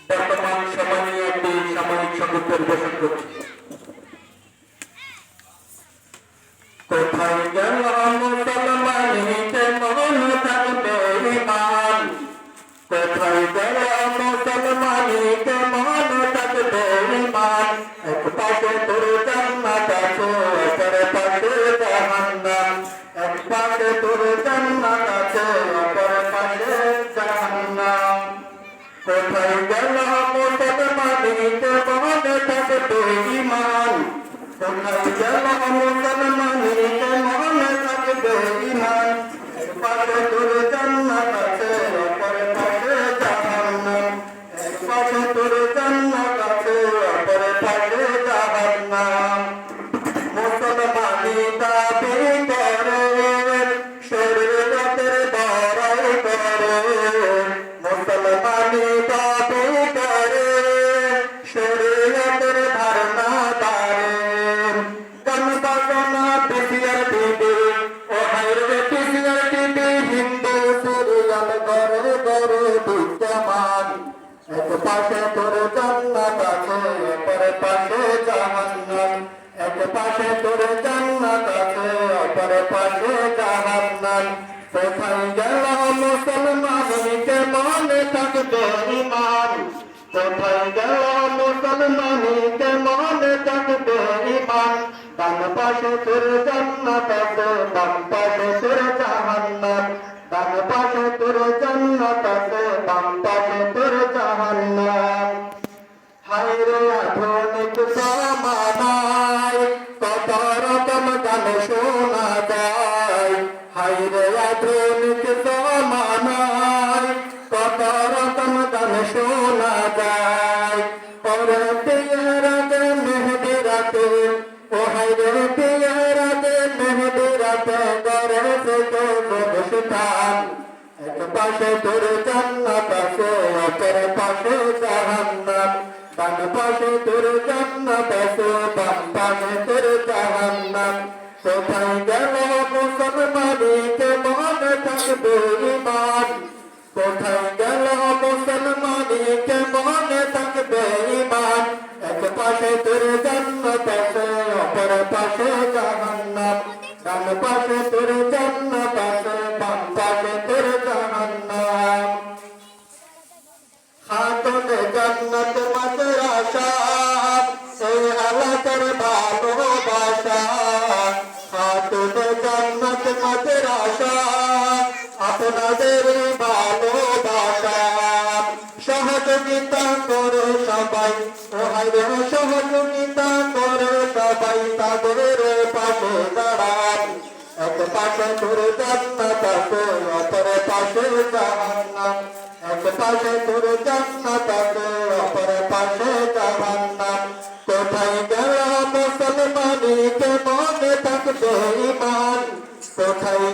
বর্তমান সময় নিয়ে একটি সাময়িক সংগীত পরিবেশন করছি। কোথায় গেল মুসলমানিতে মন থাকবে ঈমান, কোথায় গেল মুসলমানিতে মন থাকবে ঈমান। এক পাশে তোর জান্নাত আছে, অপর পাশে জাহান্নাম। এক পাশে তোর জান্নাত আছে, অপর পাশে জাহান্নাম। কোথায় গেল মুসলমানিতে মন থাকবে ঈমান, কোথায় গেল মুসলমানিতে মন থাকবে ঈমান। এক পাশে তোর জান্নাত আছে, অপর পাশে জাহান্নাম। এক পাশে তোর জান্নাত আছে, অপর পাশে জাহান্নাম। মুসলমানি দাবি করে, শরীয়তের বড়াই করে। মুসলমানি দাবি করে, শরীয়তের ধারণা দারে। গান বাজনা পিসিআর টিভি, ও হাইরে পিসিআর টিভি, হিন্দু সিরিয়াল করে করে বিদ্যমান। এক পাশে তোর জান্নাত আছে, অপর পাশে জাহান্নাম। এক পাশে তোর জান্নাত আছে, অপর পাশে জাহান্নাম। কোথায় গেল মুসলমানিতে মনে থাকবে ঈমান, কোথায় গেল মুসলমানিতে মনে থাকবে ঈমান। ডান পাশে তোর জান্নাত আছে, বাম পাশে তোর জাহান্নাম। ডান পাশে তোর জান্নাত আছে, বাম পাশে তোর জাহান্নাম। হায়রে আধুনিক জামানায় কত রকম গান শোনা যায়। হায়রে আধুনিক জামানায় কত রকম গান শোনা যায়। ওরে বিয়ের আগে মেহেদি রাতে, ও হায়রে বিয়ের আগে মেহেদি রাতে ঘরে থেকে অনুষ্ঠান। এক পাশে তোর জান্নাত আছে, অপর পাশে জাহান্নাম। ডান পাশে তোর জান্নাত আছে, বাম পাশে তোর জাহান্নাম। কোথায় গেল মুসলমানিতে মনে থাকবে ঈমান, কোথায় গেল মুসলমানিতে মনে থাকবে ঈমান। এক পাশে তোর জান্নাত আছে, অপর পাশে জাহান্নাম। ডান পাশে তোর জান্নাত আছে, বাম পাশে তোর জাহান্নাম। খাতুনে জান্নাত মাদ্রাসা, এই হালাতের ভালোবাসা। খাতুনে জান্নাত মাদ্রাসা, আপনাদের ভালোবাসা। সহযোগিতা করে সবাই, ও হায়রে সহযোগিতা করে সবাই, তাদের পাশে দাঁড়ান। এক পাশে তোর জান্নাত আছে, অপর পাশে জাহান্নাম। এক পাশে তোর জান্নাত আছে, অপর পাশে জাহান্নাম। কোথায় গেল মুসলমানিতে মনে থাকবে ঈমান, কোথায়